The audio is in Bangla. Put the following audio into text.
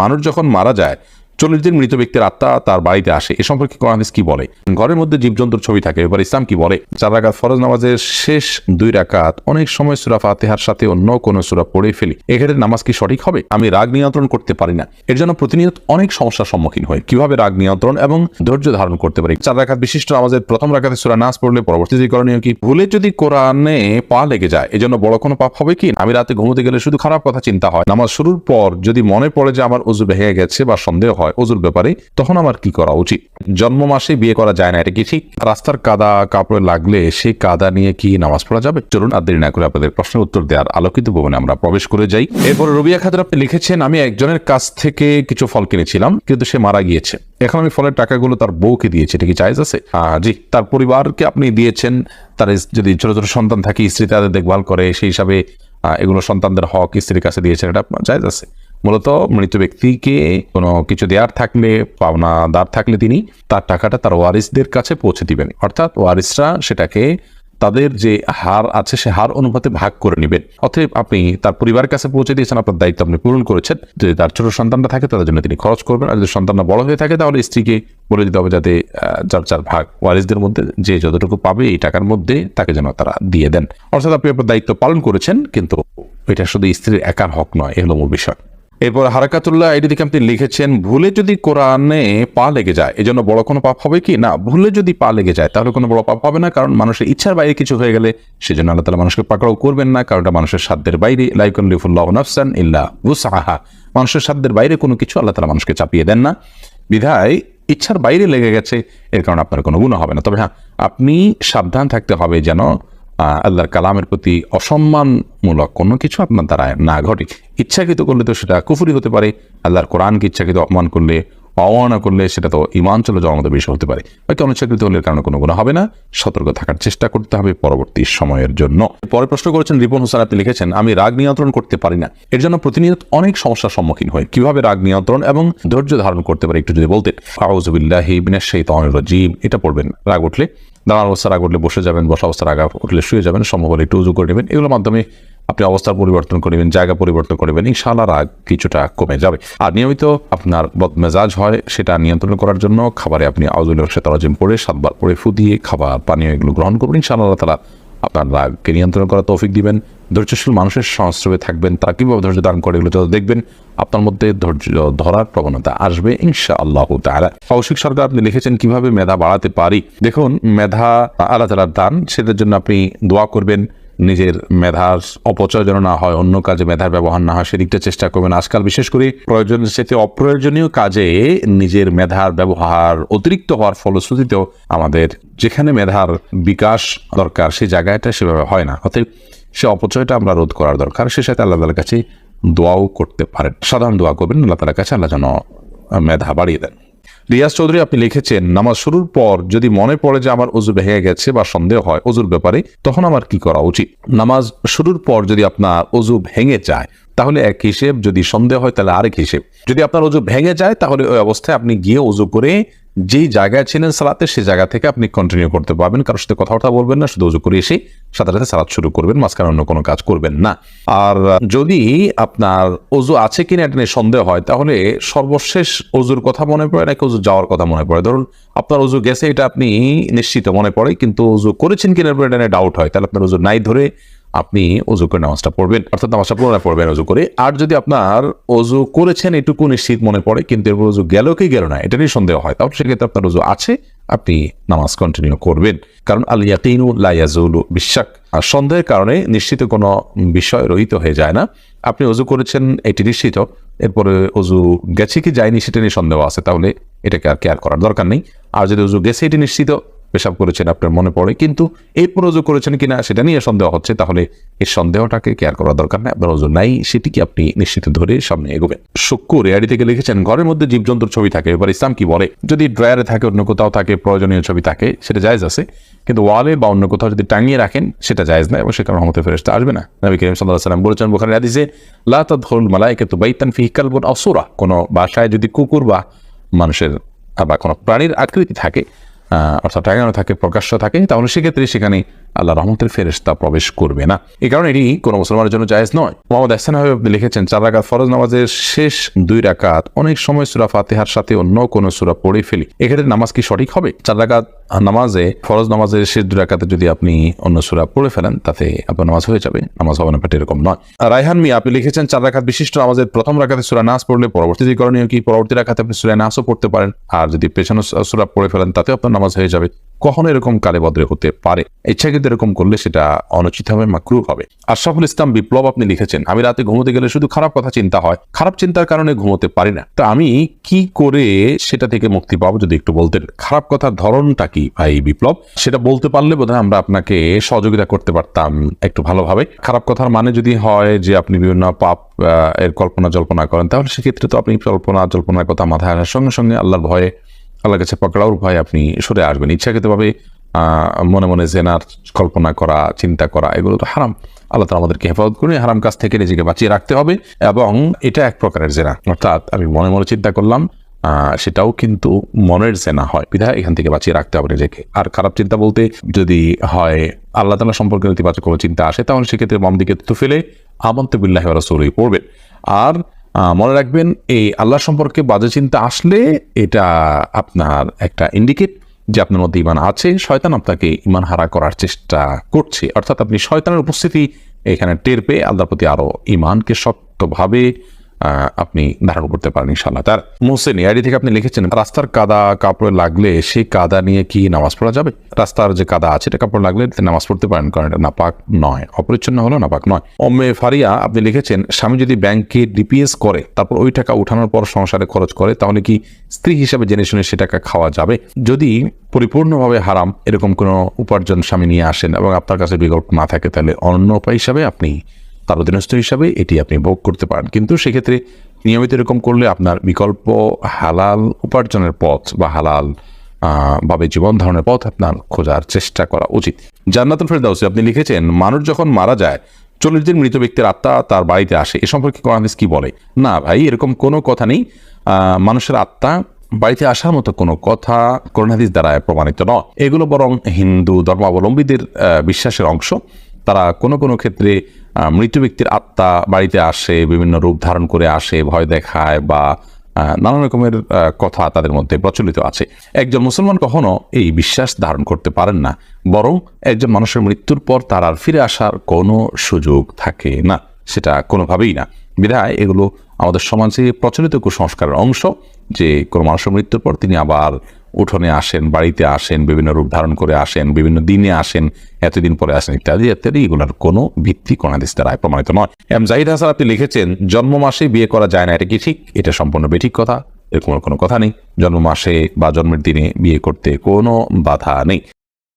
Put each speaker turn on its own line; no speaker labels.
মানুষ যখন মারা যায় 40 দিন মৃত ব্যক্তির আত্মা তার বাড়িতে আসে, এ সম্পর্কে কোরআন হাদিস কি বলে? ঘরের মধ্যে জীবজন্তুর ছবি থাকে, এবার ইসলাম কি বলে? 4 রাকাত ফরজ নামাজের শেষ 2 রাকাত অনেক সময় সূরা ফাতিহার সাথে অন্য কোন সূরা পড়ে ফেলি, এক্ষেত্রে নামাজ কি সঠিক হবে? আমি রাগ নিয়ন্ত্রণ করতে পারি না, এর জন্য প্রতিনিয়ত অনেক সমস্যার সম্মুখীন হই, কিভাবে রাগ নিয়ন্ত্রণ এবং ধৈর্য ধারণ করতে পারি? 4 রাকাত বিশিষ্ট নামাজের প্রথম রাকাতে সূরা নাস পড়লে পরবর্তীতে করণীয় কি? ভুলে যদি কোরআনে পা লেগে যায় এজন্য বড় কোনো পাপ হবে কি? আমি রাতে ঘুমোতে গেলে শুধু খারাপ কথা চিন্তা হয়, নামাজ শুরুর পর যদি মনে পড়ে যে আমার ওযু ভেঙে গেছে বা সন্দেহ হয় ওযুর ব্যাপারে, তখন আমার কি করা উচিত? জন্ম মাসে বিয়ে করা যায় না, এটা কি ঠিক? রাস্তার কাদা কাপড়ে লাগলে সেই কাদা নিয়ে কি নামাজ পড়া যাবে? চলুন আর দেরি না করে আপনাদের প্রশ্নের উত্তর দেওয়ার আলোকিত ভবনে আমরা প্রবেশ করে যাই। এরপর রবিয়া খাতুন আপনি লিখেছেন, আমি একজনের কাছ থেকে কিছু ফল কিনেছিলাম কিন্তু সে মারা গিয়েছে, এখন আমি ফলের টাকাগুলো তার বউকে দিয়েছি, এটা কি জায়েজ আছে? জি, তার পরিবারকে আপনি দিয়েছেন, তার যদি ছোট ছোট সন্তান থাকে স্ত্রী তাদের দেখভাল করে, সেই হিসাবে এগুলো সন্তানদের হক, স্ত্রীর কাছে দিয়েছেন, এটা জায়েজ আছে। মূলত মৃত ব্যক্তিকে কোনো কিছু দেওয়ার থাকলে, পাওনাদার থাকলে তিনি তার টাকাটা তার ওয়ারিসদের কাছে পৌঁছে দিবেন, অর্থাৎ ওয়ারিসরা সেটাকে তাদের যে হার আছে সে হার অনুপাতে ভাগ করে নেবেন। অতএব আপনি তার পরিবারের কাছে পৌঁছে দিয়েছেন, আপনার দায়িত্ব আপনি পূরণ করেছেন। যদি তার ছোট সন্তানরা থাকে তাদের জন্য তিনি খরচ করবেন, আর যদি সন্তানরা বড় হয়ে থাকে তাহলে স্ত্রীকে বলে দিতে হবে যাতে যার যার ভাগ ওয়ারিসদের মধ্যে যে যতটুকু পাবে এই টাকার মধ্যে তাকে যেন তারা দিয়ে দেন। অর্থাৎ আপনি আপনার দায়িত্ব পালন করেছেন, কিন্তু এটা শুধু স্ত্রীর একার হক নয়, এ হলো মূল বিষয়। এরপর হারাকাতুল্লাহ আইডি থেকে আপনি লিখেছেন, ভুলে যদি কোরআনে পা লেগে যায় এজন্য বড় কোনো পাপ হবে কি? না, ভুলে যদি পা লেগে যায় তাহলে কোনো বড় পাপ হবে না, কারণ মানুষের ইচ্ছার বাইরে কিছু হয়ে গেলে সেজন্য আল্লাহ তাআলা মানুষকে পাকড়াও করবেন না, কারণ এটা মানুষের সাধ্যের বাইরে। লা ইউকাল্লিফুল্লাহু নাফসান ইল্লা উসআহা, মানুষের সাধ্যের বাইরে কোনো কিছু আল্লাহ তাআলা মানুষকে চাপিয়ে দেন না, বিধায় ইচ্ছার বাইরে লেগে গেছে এর কারণে আপনার কোনো গুনাহ হবে না। তবে হ্যাঁ, আপনি সাবধান থাকতে হবে যেন আল্লাহর কালামের প্রতি অসম্মানমূলক কোনো কিছু আপনার দ্বারা না ঘটে। ইচ্ছাকৃত করলে তো সেটা কুফরি হতে পারে, আল্লাহর কোরআনকে ইচ্ছাকৃত অপমান করলে, অবমাননা করলে সেটা তো ঈমান চলে যাওয়ার মতো বিষয় হতে পারে। বাকি অনিচ্ছাকৃত হলে কারণে কোনো গুনাহ হবে না, সতর্ক থাকার চেষ্টা করতে হবে পরবর্তী সময়ের জন্য। পরে প্রশ্ন করেছেন রিপন হোসেন, আপনি লিখেছেন, আমি রাগ নিয়ন্ত্রণ করতে পারি না, এর জন্য প্রতিনিয়ত অনেক সমস্যার সম্মুখীন হই, কিভাবে রাগ নিয়ন্ত্রণ এবং ধৈর্য ধারণ করতে পারি একটু যদি বলতেন। আউযু বিল্লাহি মিনাশ শাইতানির রাজীম, এটা পড়বেন। রাগ উঠলে দাঁড়ানো অবস্থা রাগ উঠলে বসে যাবেন, বসা অবস্থা রাগ উঠলে শুয়ে যাবেন, সম্ভব হলে একটু উজু করে নেবেন, এগুলোর মাধ্যমে আপনি অবস্থার পরিবর্তন করবেন, জায়গা পরিবর্তন করবেন, ইনশাআল্লাহ রাগ কিছুটা কমে যাবে। আর নিয়মিত আপনার বদমেজাজ হয় সেটা নিয়ন্ত্রণ করার জন্য খাবারে আপনি আউযু বিল্লাহি মিনাশ শাইতানির রাজীম পড়ে 7 বার পড়ে ফু দিয়ে খাবার পানীয় এগুলো গ্রহণ করবেন, ইনশাআল্লাহ আল্লাহ তাআলা আপনার রাগকে নিয়ন্ত্রণ করার তৌফিক দিবেন। ধৈর্যশীল মানুষের সংস্রবে থাকবেন, তারা কিভাবে ধৈর্য ধারণ করে এগুলো যত দেখবেন আপনার মধ্যে ধৈর্য ধরার প্রবণতা আসবে ইনশাআল্লাহ তাআলা। কৌশিক সরকার আপনি লিখেছেন, কিভাবে মেধা বাড়াতে পারি? দেখুন, মেধা আল্লাহ তাআলার দান, সেটার জন্য আপনি দোয়া করবেন, নিজের মেধার অপচয় যেন না হয়, অন্য কাজে মেধার ব্যবহার না হয় সেদিকটা চেষ্টা করবেন। আজকাল বিশেষ করে প্রয়োজনের সাথে অপ্রয়োজনীয় কাজে নিজের মেধার ব্যবহার অতিরিক্ত হওয়ার ফলশ্রুতিতেও আমাদের যেখানে মেধার বিকাশ দরকার সেই জায়গাটা সেভাবে হয় না, অতএব সে অপচয়টা আমরা রোধ করার দরকার। সে সাথে আল্লাহ তাআলার কাছে দোয়াও করতে পারেন, সাধারণ দোয়া করবেন আল্লাহ তাআলার কাছে, আল্লাহ যেন মেধা বাড়িয়ে দেন। রিয়াজ চৌধুরী আপনি লিখেছেন, নামাজ শুরুর পর যদি মনে পড়ে যে আমার ওযু ভেঙে গেছে বা সন্দেহ হয় ওযুর ব্যাপারে, তখন আমার কি করা উচিত? নামাজ শুরুর পর যদি আপনার ওযু ভেঙে যায় তাহলে এক হিসেব, যদি সন্দেহ হয় তাহলে আরেক হিসেব। যদি আপনার ওযু ভেঙে যায় তাহলে ওই অবস্থায় আপনি গিয়ে ওযু করে যেই জায়গায় ছিলেন সালাতে সেই জায়গা থেকে আপনি কন্টিনিউ করতে পারবেন, কারোর সাথে কথাবার্তা বলবেন না, শুধু ওযু করে এসে সাথে সাথে সালাত শুরু করবেন, মাঝখানে অন্য কোনো কাজ করবেন না। আর যদি আপনার ওযু আছে কিনা এটা নিয়ে সন্দেহ হয় তাহলে সর্বশেষ ওযুর কথা মনে পড়ে নাকি ওযু যাওয়ার কথা মনে পড়ে? ধরুন আপনার ওযু গেছে এটা আপনি নিশ্চিত মনে পড়ে, কিন্তু ওযু করেছেন কিনা এটা নিয়ে ডাউট হয়, তাহলে আপনার ওযু নাই ধরে আপনি ওযু করে নামাজটা পড়বেন, অর্থাৎ নামাজটা পুনরায় পড়বেন ওযু করে। আর যদি আপনার ওযু করেছেন এটুকু নিশ্চিত মনে পড়ে কিন্তু এরপর ওযু গেল কি গেল না এটা নিয়ে সন্দেহ হয়, তাহলে সেক্ষেত্রে আপনার ওযু আছে, আপনি নামাজ কন্টিনিউ করবেন, কারণ আল ইয়াকিনু লা ইয়াজুলু বিশাক, আর সন্দেহের কারণে নিশ্চিত কোনো বিষয় রহিত হয়ে যায় না। আপনি ওযু করেছেন এটি নিশ্চিত, এরপরে ওযু গেছে কি যায়নি সেটা নিয়ে সন্দেহ আছে, তাহলে এটাকে আর কেয়ার করার দরকার নেই। আর যদি ওযু গেছে এটি নিশ্চিত, পেশাব করেছেন আপনার মনে পড়ে কিন্তু এরপর ওযু করেছেন কিনা সেটা নিয়ে সন্দেহ হচ্ছে, তাহলে এই সন্দেহটাকে কেয়ার করার দরকার নেই, আপনার ওযু নাই সেটিকে আপনি নিশ্চিত ধরে সামনে এগোবেন। শুক্কুর এআইডি থেকে লিখেছেন, ঘরের মধ্যে জীবজন্তুর ছবি থাকে, এবার ইসলাম কি বলে? যদি ড্রয়ারে থাকে, অন্য কোথাও থাকে, প্রয়োজনীয় ছবি থাকে সেটা জায়েজ আছে, কিন্তু ওয়ালে বা অন্য কোথাও যদি টাঙিয়ে রাখেন সেটা জায়েজ না, এবং সে কারণে রহমতের ফেরেশতা আসবে না। নবী করিম সাল্লাল্লাহু আলাইহি ওয়াসাল্লাম বলেছেন বুখারীর হাদিসে, লা তাদখুলুল মালায়েকাতু বাইতান ফিহি কালবুন আও সূরা, কোন বাসায় যদি কুকুর বা মানুষের বা কোনো প্রাণীর আকৃতি থাকে, অর্থাৎ টাঙানো থাকে, প্রকাশ্য থাকে, তাহলে সেক্ষেত্রে সেখানে আল্লাহ রহমতের ফেরেশতা প্রবেশ করবে না। এই কারণে এটি কোনো মুসলমানের জন্য জায়েজ নয়। মোহাম্মদ আহসান হাবিব আপনি লিখেছেন 4 রাকাত ফরজ নামাজের শেষ 2 রাকাত অনেক সময় সূরা ফাতিহার সাথে অন্য কোনো সূরা পড়ে ফেলি, এক্ষেত্রে নামাজ কি সঠিক হবে? 4 রাকাত নামাজে ফরজ নামাজের শেষ 2 রাকাতে যদি আপনি অন্য সূরা পড়ে ফেলেন তাতে আপনার নামাজ হয়ে যাবে, নামাজ হবে না, বাট এরকম নয়। রায়হান মিয়া আপনি লিখেছেন 4 রাকাত বিশিষ্ট নামাজের প্রথম রাকাতে সূরা নাস পড়লে পরবর্তীতে করণীয় কি? পরবর্তী রাকাতে আপনি সূরা নাসও পড়তে পারেন, আর যদি পেছনে সূরা পড়ে ফেলেন তাতেও আপনার নামাজ হয়ে যাবে। কখনো এরকম কালে বদরে হতে পারে, ইচ্ছাকৃত এরকম করলে সেটা অনুচিত হবে, মাকরুহ হবে। আশরাফুল ইসলাম বিপ্লব আপনি লিখেছেন আমি রাতে ঘুমোতে গেলে শুধু খারাপ কথা চিন্তা হয়, খারাপ চিন্তার কারণে ঘুমোতে পারি না, তো আমি কি করে সেটা থেকে মুক্তি পাবো যদি একটু বলতেন। খারাপ কথার ধরনটা কি ভাই বিপ্লব, সেটা বলতে পারলে বোধহয় আমরা আপনাকে সহযোগিতা করতে পারতাম একটু ভালোভাবে। খারাপ কথার মানে যদি হয় যে আপনি বিভিন্ন পাপ এর কল্পনা জল্পনা করেন, তাহলে সেক্ষেত্রে তো আপনি কল্পনা জল্পনার কথা মাথায় আসার সঙ্গে সঙ্গে আল্লাহর ভয়ে, আল্লাহর কাছে পকড়াওর ভয়ে আপনি সরে আসবেন। ইচ্ছাকৃতভাবে মনে মনে জেনার কল্পনা করা, চিন্তা করা, এগুলো তো হারাম। আল্লাহ তাআলা আমাদেরকে হেফাজত করে হারাম কাজ থেকে নিজেকে বাঁচিয়ে রাখতে হবে, এবং এটা এক প্রকারের জেনা, অর্থাৎ আমি মনে মনে চিন্তা করলাম, সেটাও কিন্তু মনের জেনা হয়, বিধায় এখান থেকে বাঁচিয়ে রাখতে হবে নিজেকে। আর খারাপ চিন্তা বলতে যদি হয় আল্লাহ তাআলা সম্পর্কে নেতিবাচক কোনো চিন্তা আসে, তাহলে সেক্ষেত্রে বাম দিকে থুতু ফেলে আমানতু বিল্লাহি ওয়া রাসূলিহি পড়বেন। আর মনে রাখবেন এই আল্লাহ সম্পর্কে বাজে চিন্তা আসলে এটা আপনার একটা ইন্ডিকেট যে আপনার মধ্যে ঈমান আছে, শয়তান আপনাকে ঈমান হারা করার চেষ্টা করছে, অর্থাৎ আপনি শয়তানের উপস্থিতি এখানে টের পেয়ে আল্লাহর প্রতি আরো ঈমানকে শক্তভাবে আপনি ধারণ করতে পারেন ইনশাআল্লাহ। তার মোহসেন এআইডি থেকে আপনি লিখেছেন রাস্তার কাদা কাপড়ে লাগলে সেই কাদা নিয়ে কি নামাজ পড়া যাবে? রাস্তার যে কাদা আছে এটা কাপড় লাগলে নামাজ পড়তে পারেন, কারণ এটা নাপাক নয়, অপরিচ্ছন্ন হলো নাপাক নয়। অম্মে ফারিয়া আপনি লিখেছেন স্বামী যদি ব্যাংকে ডিপিএস করে তারপর ওই টাকা উঠানোর পর সংসারে খরচ করে, তাহলে কি স্ত্রী হিসাবে জেনে শুনে সে টাকা খাওয়া যাবে? যদি পরিপূর্ণভাবে হারাম এরকম কোনো উপার্জন স্বামী নিয়ে আসেন এবং আপনার কাছে বিকল্প না থাকে, তাহলে অন্য উপায় হিসাবে আপনি তার অধীনস্থ হিসাবে এটি আপনি ভোগ করতে পারেন। কিন্তু সেক্ষেত্রে নিয়মিত এরকম করলে আপনার বিকল্প হালাল উপার্জনের পথ বা হালাল ভাবে জীবন ধারণের পথ আপনার খোঁজার চেষ্টা করা উচিত। জান্নাতুল ফেরদাউসী আপনি লিখেছেন মানুষ যখন মারা যায় 40 দিন মৃত ব্যক্তির আত্মা তার বাড়িতে আসে, এ সম্পর্কে কোরআন হাদিস কি বলে? না ভাই, এরকম কোনো কথা নেই। মানুষের আত্মা বাড়িতে আসার মতো কোনো কথা কোরআন হাদিস দ্বারা প্রমাণিত নয়। এগুলো বরং হিন্দু ধর্মাবলম্বীদের বিশ্বাসের অংশ। তারা কোনো কোনো ক্ষেত্রে মৃত ব্যক্তির আত্মা বাড়িতে আসে, বিভিন্ন রূপ ধারণ করে আসে, ভয় দেখায় বা নানা রকমের কথা তাদের মধ্যে প্রচলিত আছে। একজন মুসলমান কখনো এই বিশ্বাস ধারণ করতে পারেন না, বরং একজন মানুষের মৃত্যুর পর তার আর ফিরে আসার কোনো সুযোগ থাকে না, সেটা কোনোভাবেই না। বিধায় এগুলো আমাদের সমাজে প্রচলিত কুসংস্কারের অংশ যে কোনো মানুষের মৃত্যুর পর তিনি আবার উঠোনে আসেন, বাড়িতে আসেন, বিভিন্ন রূপ ধারণ করে আসেন, বিভিন্ন দিনে আসেন, এতদিন পরে আসেন, ইত্যাদি ইত্যাদি। এগুলোর কোনো ভিত্তি কোন হাদিস দ্বারা প্রমাণিত নয়। এম জাহিদ হাসান আপনি লিখেছেন জন্ম মাসে বিয়ে করা যায় না, এটা কি ঠিক? এটা সম্পূর্ণ বেঠিক কথা, এরকম কোনো কথা নেই। জন্ম মাসে বা জন্মের দিনে বিয়ে করতে কোনো বাধা নেই।